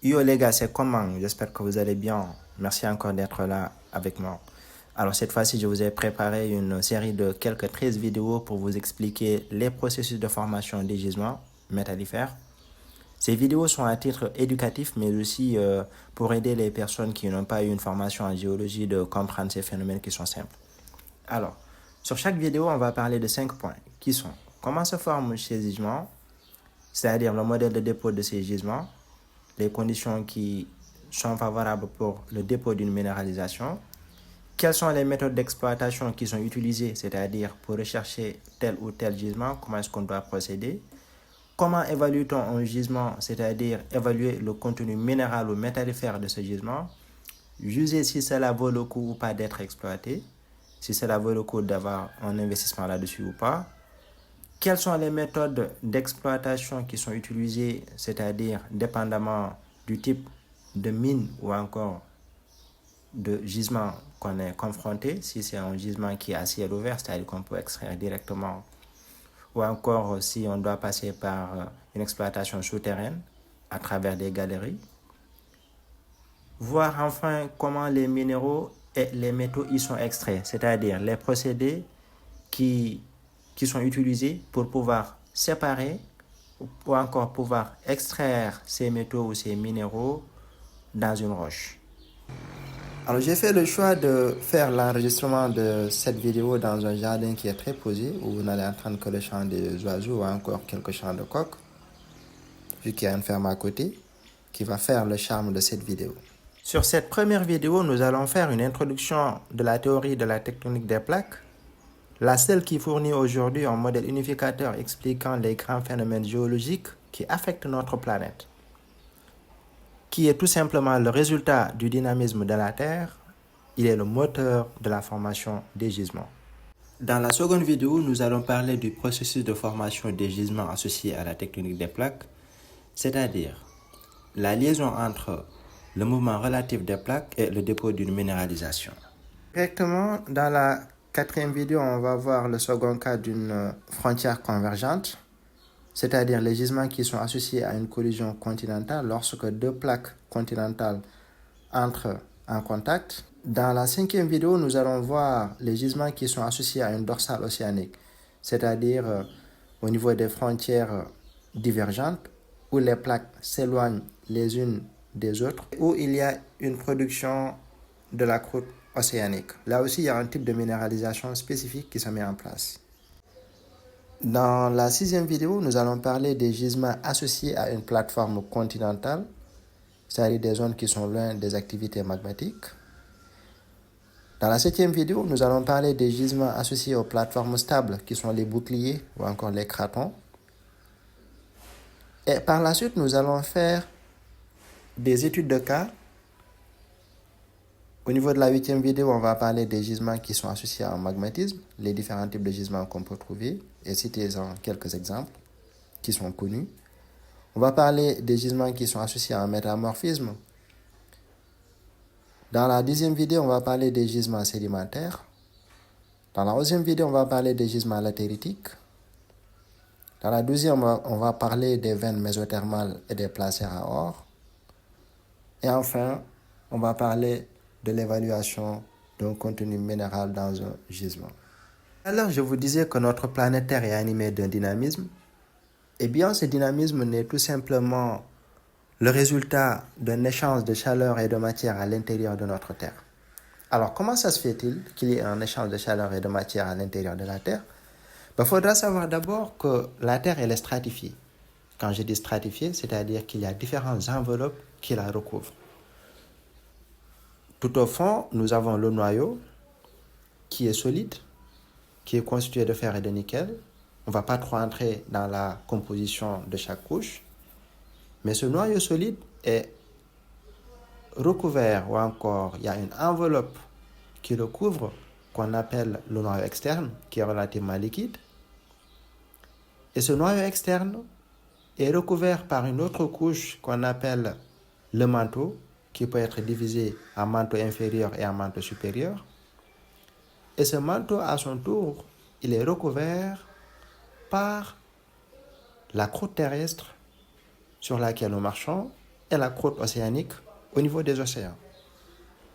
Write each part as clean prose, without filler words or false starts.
Yo les gars, c'est comment? J'espère que vous allez bien. Merci encore d'être là avec moi. Alors cette fois-ci, je vous ai préparé une série de quelques 13 vidéos pour vous expliquer les processus de formation des gisements métallifères. Ces vidéos sont à titre éducatif, mais aussi pour aider les personnes qui n'ont pas eu une formation en géologie de comprendre ces phénomènes qui sont simples. Alors, sur chaque vidéo, on va parler de 5 points qui sont comment se forment ces gisements, c'est-à-dire le modèle de dépôt de ces gisements, les conditions qui sont favorables pour le dépôt d'une minéralisation, quelles sont les méthodes d'exploitation qui sont utilisées, c'est-à-dire pour rechercher tel ou tel gisement, comment est-ce qu'on doit procéder, comment évalue-t-on un gisement, c'est-à-dire évaluer le contenu minéral ou métallifère de ce gisement, juger si cela vaut le coup ou pas d'être exploité, si cela vaut le coup d'avoir un investissement là-dessus ou pas, quelles sont les méthodes d'exploitation qui sont utilisées, c'est-à-dire dépendamment du type de mine ou encore de gisement qu'on est confronté, si c'est un gisement qui est à ciel ouvert, c'est-à-dire qu'on peut extraire directement, ou encore si on doit passer par une exploitation souterraine à travers des galeries. Voir enfin comment les minéraux et les métaux y sont extraits, c'est-à-dire les procédés qui sont utilisés pour pouvoir séparer ou encore pouvoir extraire ces métaux ou ces minéraux dans une roche. Alors j'ai fait le choix de faire l'enregistrement de cette vidéo dans un jardin qui est très posé, où vous n'allez entendre que le chant des oiseaux ou encore quelques chants de coqs, vu qu'il y a une ferme à côté, qui va faire le charme de cette vidéo. Sur cette première vidéo, nous allons faire une introduction de la théorie de la tectonique des plaques, la seule qui fournit aujourd'hui un modèle unificateur expliquant les grands phénomènes géologiques qui affectent notre planète, qui est tout simplement le résultat du dynamisme de la Terre. Il est le moteur de la formation des gisements. Dans la seconde vidéo, nous allons parler du processus de formation des gisements associés à la tectonique des plaques, c'est-à-dire la liaison entre le mouvement relatif des plaques et le dépôt d'une minéralisation. Directement, dans la quatrième vidéo, on va voir le second cas d'une frontière convergente, c'est-à-dire les gisements qui sont associés à une collision continentale lorsque deux plaques continentales entrent en contact. Dans la cinquième vidéo, nous allons voir les gisements qui sont associés à une dorsale océanique, c'est-à-dire au niveau des frontières divergentes, où les plaques s'éloignent les unes des autres, où il y a une production de la croûte océanique. Là aussi, il y a un type de minéralisation spécifique qui se met en place. Dans la sixième vidéo, nous allons parler des gisements associés à une plateforme continentale, c'est-à-dire des zones qui sont loin des activités magmatiques. Dans la septième vidéo, nous allons parler des gisements associés aux plateformes stables, qui sont les boucliers ou encore les cratons. Et par la suite, nous allons faire des études de cas. Au niveau de la huitième vidéo, on va parler des gisements qui sont associés à un magmatisme, les différents types de gisements qu'on peut trouver, et citer en quelques exemples qui sont connus. On va parler des gisements qui sont associés à un métamorphisme. Dans la dixième vidéo, on va parler des gisements sédimentaires. Dans la onzième vidéo, on va parler des gisements latéritiques. Dans la douzième, on va parler des veines mésothermales et des placers à or. Et enfin, on va parler de l'évaluation d'un contenu minéral dans un gisement. Alors, je vous disais que notre planète Terre est animée d'un dynamisme. Eh bien, ce dynamisme n'est tout simplement le résultat d'un échange de chaleur et de matière à l'intérieur de notre Terre. Alors, comment ça se fait-il qu'il y ait un échange de chaleur et de matière à l'intérieur de la Terre? Il faudra savoir d'abord que la Terre, elle est stratifiée. Quand je dis stratifiée, c'est-à-dire qu'il y a différentes enveloppes qui la recouvrent. Tout au fond, nous avons le noyau qui est solide, qui est constitué de fer et de nickel. On ne va pas trop entrer dans la composition de chaque couche. Mais ce noyau solide est recouvert, ou encore il y a une enveloppe qui le couvre, qu'on appelle le noyau externe, qui est relativement liquide. Et ce noyau externe est recouvert par une autre couche qu'on appelle le manteau, qui peut être divisé en manteau inférieur et en manteau supérieur. Et ce manteau, à son tour, il est recouvert par la croûte terrestre sur laquelle nous marchons, et la croûte océanique au niveau des océans.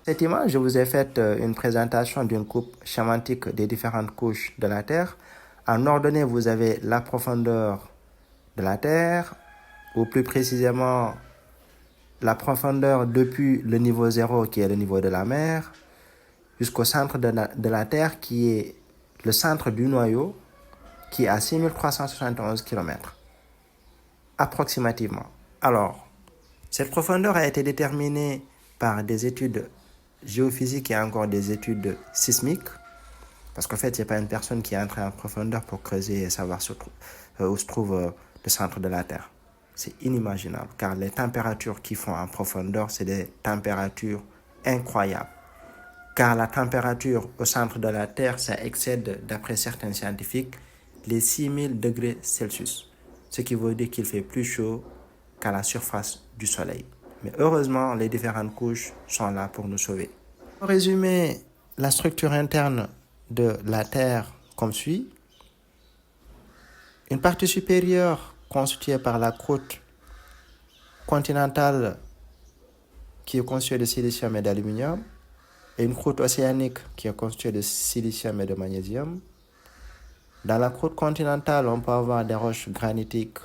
Cette image, je vous ai fait une présentation d'une coupe schématique des différentes couches de la Terre. En ordonnée, vous avez la profondeur de la Terre, ou plus précisément la profondeur depuis le niveau 0 qui est le niveau de la mer, jusqu'au centre de la Terre qui est le centre du noyau qui est à 6371 km, approximativement. Alors, cette profondeur a été déterminée par des études géophysiques et encore des études sismiques, parce qu'en fait, il n'y a pas une personne qui est entrée en profondeur pour creuser et savoir où se trouve le centre de la Terre. C'est inimaginable, car les températures qui font en profondeur, c'est des températures incroyables. Car la température au centre de la Terre, ça excède, d'après certains scientifiques, les 6000 degrés Celsius. Ce qui veut dire qu'il fait plus chaud qu'à la surface du Soleil. Mais heureusement, les différentes couches sont là pour nous sauver. Pour résumer la structure interne de la Terre comme suit. Une partie supérieure constituée par la croûte continentale qui est constituée de silicium et d'aluminium, et une croûte océanique qui est constituée de silicium et de magnésium. Dans la croûte continentale, on peut avoir des roches granitiques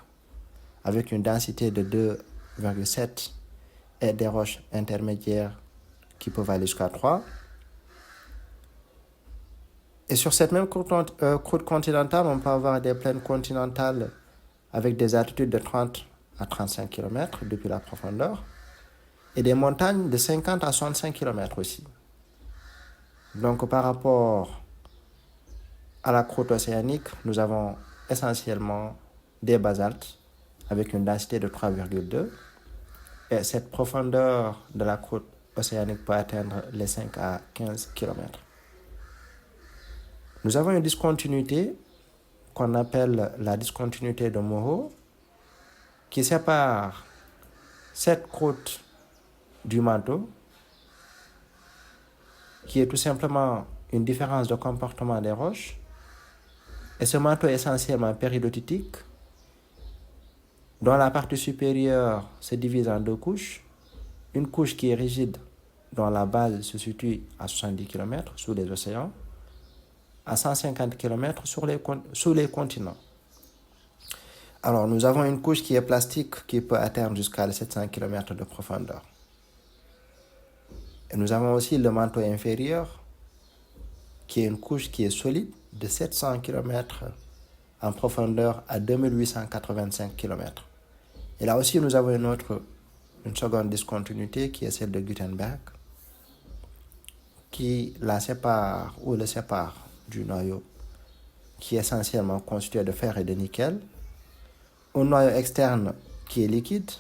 avec une densité de 2,7 et des roches intermédiaires qui peuvent aller jusqu'à 3. Et sur cette même croûte continentale, on peut avoir des plaines continentales avec des altitudes de 30 à 35 km depuis la profondeur et des montagnes de 50 à 65 km aussi. Donc par rapport à la croûte océanique, nous avons essentiellement des basaltes avec une densité de 3,2 et cette profondeur de la croûte océanique peut atteindre les 5 à 15 km. Nous avons une discontinuité qu'on appelle la discontinuité de Moho qui sépare cette croûte du manteau, qui est tout simplement une différence de comportement des roches. Et ce manteau est essentiellement péridotitique, dont la partie supérieure se divise en deux couches. Une couche qui est rigide, dont la base se situe à 70 km sous les océans, à 150 km sous les continents. Alors, nous avons une couche qui est plastique qui peut atteindre jusqu'à 700 km de profondeur. Et nous avons aussi le manteau inférieur, qui est une couche qui est solide de 700 km en profondeur à 2885 km. Et là aussi, nous avons une seconde discontinuité qui est celle de Gutenberg, qui la sépare ou le sépare du noyau, qui est essentiellement constitué de fer et de nickel. Un noyau externe qui est liquide,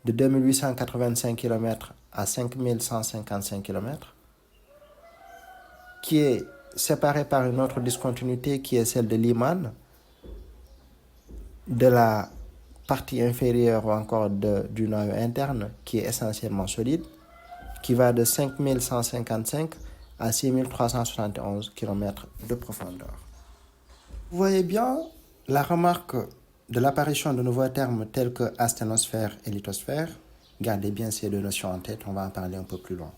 de 2885 km à 5155 km, qui est séparé par une autre discontinuité qui est celle de Lyman, de la partie inférieure ou encore du noyau interne qui est essentiellement solide, qui va de 5155 à 6371 km de profondeur. Vous voyez bien la remarque de l'apparition de nouveaux termes tels que asténosphère et lithosphère. Gardez bien ces deux notions en tête, on va en parler un peu plus loin.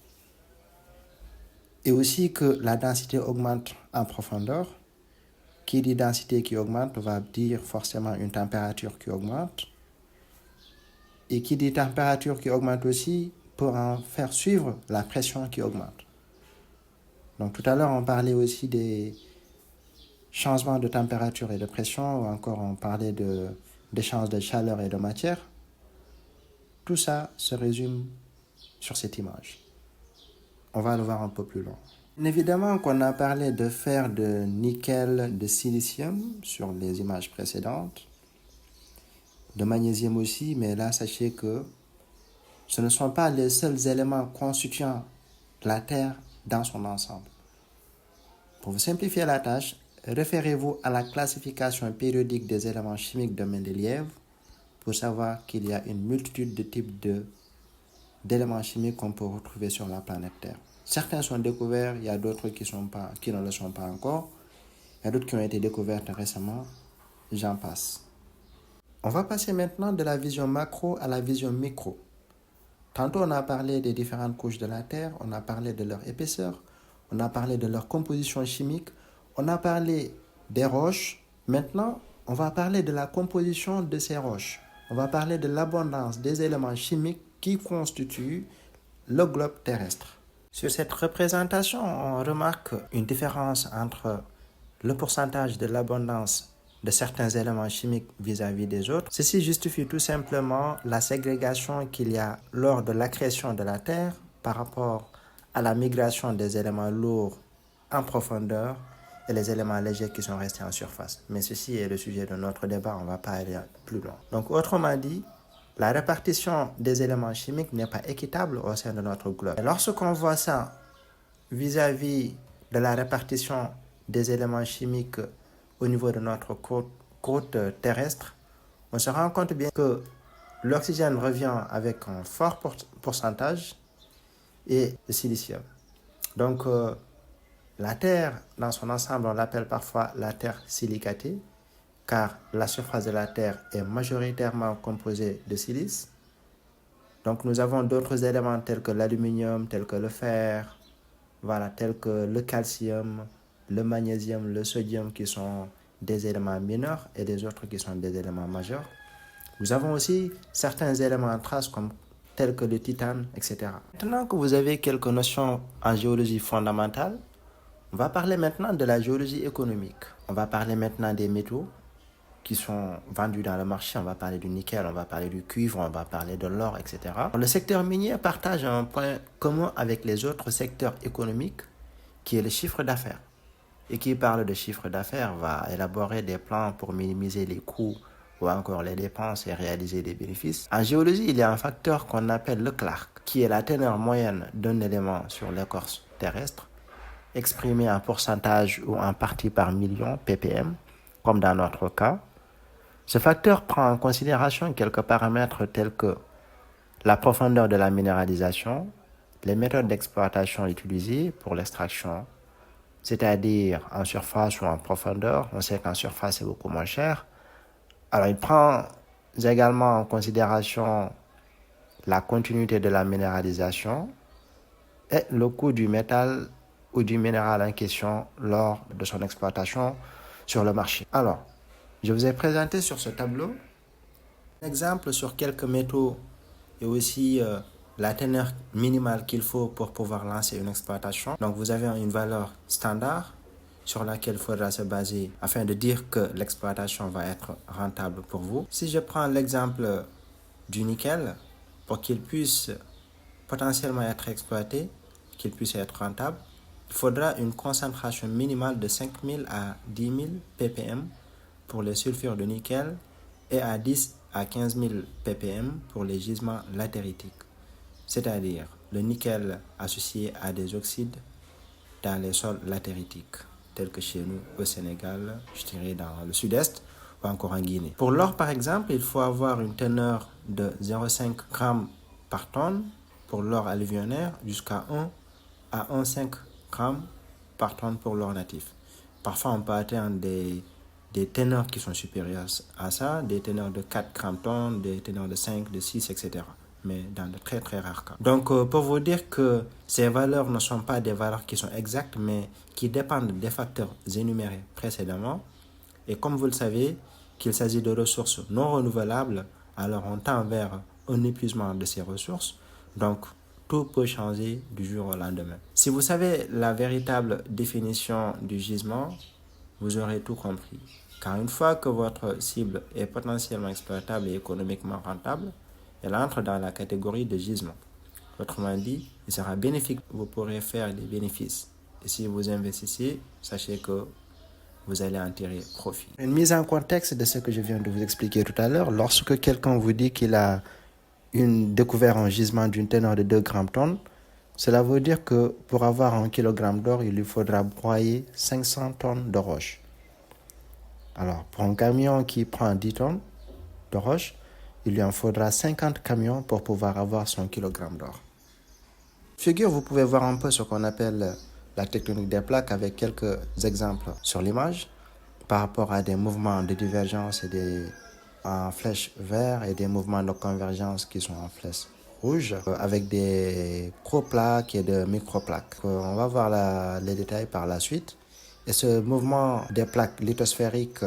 Et aussi que la densité augmente en profondeur. Qui dit densité qui augmente va dire forcément une température qui augmente. Et qui dit température qui augmente aussi peut en faire suivre la pression qui augmente. Donc tout à l'heure, on parlait aussi des changements de température et de pression, ou encore on parlait d'échanges de chaleur et de matière. Tout ça se résume sur cette image. On va le voir un peu plus loin. Évidemment qu'on a parlé de fer, de nickel, de silicium sur les images précédentes, de magnésium aussi, mais là, sachez que ce ne sont pas les seuls éléments constituant la Terre dans son ensemble. Pour vous simplifier la tâche, référez-vous à la classification périodique des éléments chimiques de Mendeleïev pour savoir qu'il y a une multitude de types d'éléments chimiques qu'on peut retrouver sur la planète Terre. Certains sont découverts, il y a d'autres qui ne le sont pas encore, il y a d'autres qui ont été découvertes récemment, j'en passe. On va passer maintenant de la vision macro à la vision micro Tantôt, on a parlé des différentes couches de la Terre, on a parlé de leur épaisseur, on a parlé de leur composition chimique, on a parlé des roches. Maintenant, on va parler de la composition de ces roches. On va parler de l'abondance des éléments chimiques qui constituent le globe terrestre. Sur cette représentation, on remarque une différence entre le pourcentage de l'abondance de certains éléments chimiques vis-à-vis des autres. Ceci justifie tout simplement la ségrégation qu'il y a lors de l'accrétion de la Terre par rapport à la migration des éléments lourds en profondeur et les éléments légers qui sont restés en surface. Mais ceci est le sujet de notre débat, on ne va pas aller plus loin. Donc autrement dit, la répartition des éléments chimiques n'est pas équitable au sein de notre globe. Et lorsqu'on voit ça vis-à-vis de la répartition des éléments chimiques au niveau de notre côte terrestre, on se rend compte bien que l'oxygène revient avec un fort pourcentage et le silicium. Donc, la Terre, dans son ensemble, on l'appelle parfois la Terre silicatée, car la surface de la Terre est majoritairement composée de silice. Donc, nous avons d'autres éléments tels que l'aluminium, tels que le fer, voilà, tels que le calcium, le magnésium, le sodium, qui sont des éléments mineurs et des autres qui sont des éléments majeurs. Nous avons aussi certains éléments en trace tels que le titane, etc. Maintenant que vous avez quelques notions en géologie fondamentale, on va parler maintenant de la géologie économique. On va parler maintenant des métaux qui sont vendus dans le marché. On va parler du nickel, on va parler du cuivre, on va parler de l'or, etc. Le secteur minier partage un point commun avec les autres secteurs économiques qui est le chiffre d'affaires. Et qui parle de chiffre d'affaires va élaborer des plans pour minimiser les coûts ou encore les dépenses et réaliser des bénéfices. En géologie, il y a un facteur qu'on appelle le Clark, qui est la teneur moyenne d'un élément sur l'écorce terrestre, exprimé en pourcentage ou en partie par million, ppm, comme dans notre cas. Ce facteur prend en considération quelques paramètres tels que la profondeur de la minéralisation, les méthodes d'exploitation utilisées pour l'extraction, c'est-à-dire en surface ou en profondeur. On sait qu'en surface, c'est beaucoup moins cher. Alors, il prend également en considération la continuité de la minéralisation et le coût du métal ou du minéral en question lors de son exploitation sur le marché. Alors, je vous ai présenté sur ce tableau un exemple sur quelques métaux et aussi la teneur minimale qu'il faut pour pouvoir lancer une exploitation. Donc vous avez une valeur standard sur laquelle il faudra se baser afin de dire que l'exploitation va être rentable pour vous. Si je prends l'exemple du nickel, pour qu'il puisse potentiellement être exploité, qu'il puisse être rentable, il faudra une concentration minimale de 5000 à 10 000 ppm pour les sulfures de nickel et à 10 à 15 000 ppm pour les gisements latéritiques, c'est-à-dire le nickel associé à des oxydes dans les sols latéritiques, tels que chez nous au Sénégal, je dirais dans le sud-est ou encore en Guinée. Pour l'or, par exemple, il faut avoir une teneur de 0,5 g par tonne pour l'or alluvionnaire jusqu'à 1 à 1,5 g par tonne pour l'or natif. Parfois, on peut atteindre des teneurs qui sont supérieures à ça, des teneurs de 4 grammes-tonnes, des teneurs de 5, de 6, etc. Mais dans de très très rares cas. Donc pour vous dire que ces valeurs ne sont pas des valeurs qui sont exactes, mais qui dépendent des facteurs énumérés précédemment. Et comme vous le savez, qu'il s'agit de ressources non renouvelables, alors on tend vers un épuisement de ces ressources. Donc tout peut changer du jour au lendemain. Si vous savez la véritable définition du gisement, vous aurez tout compris. Car une fois que votre cible est potentiellement exploitable et économiquement rentable, elle entre dans la catégorie de gisement. Autrement dit, il sera bénéfique, vous pourrez faire des bénéfices. Et si vous investissez, sachez que vous allez en tirer profit. Une mise en contexte de ce que je viens de vous expliquer tout à l'heure, lorsque quelqu'un vous dit qu'il a découvert un gisement d'une teneur de 2 grammes-tonnes, cela veut dire que pour avoir 1 kg d'or, il lui faudra broyer 500 tonnes de roche. Alors, pour un camion qui prend 10 tonnes de roche, il lui en faudra 50 camions pour pouvoir avoir son kilogramme d'or. Figure, vous pouvez voir un peu ce qu'on appelle la tectonique des plaques avec quelques exemples sur l'image par rapport à des mouvements de divergence en flèche vert et des mouvements de convergence qui sont en flèche rouge avec des gros plaques et de micro-plaques. On va voir les détails par la suite. Et ce mouvement des plaques lithosphériques,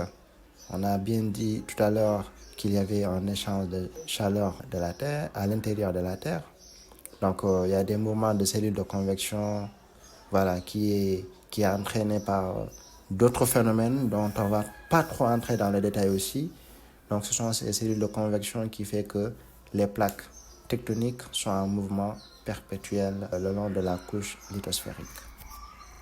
on a bien dit tout à l'heure qu'il y avait un échange de chaleur de la Terre à l'intérieur de la Terre. Donc, il y a des mouvements de cellules de convection, voilà, qui est entraîné par d'autres phénomènes dont on ne va pas trop entrer dans le détail aussi. Donc, ce sont ces cellules de convection qui font que les plaques tectoniques sont en mouvement perpétuel le long de la couche lithosphérique.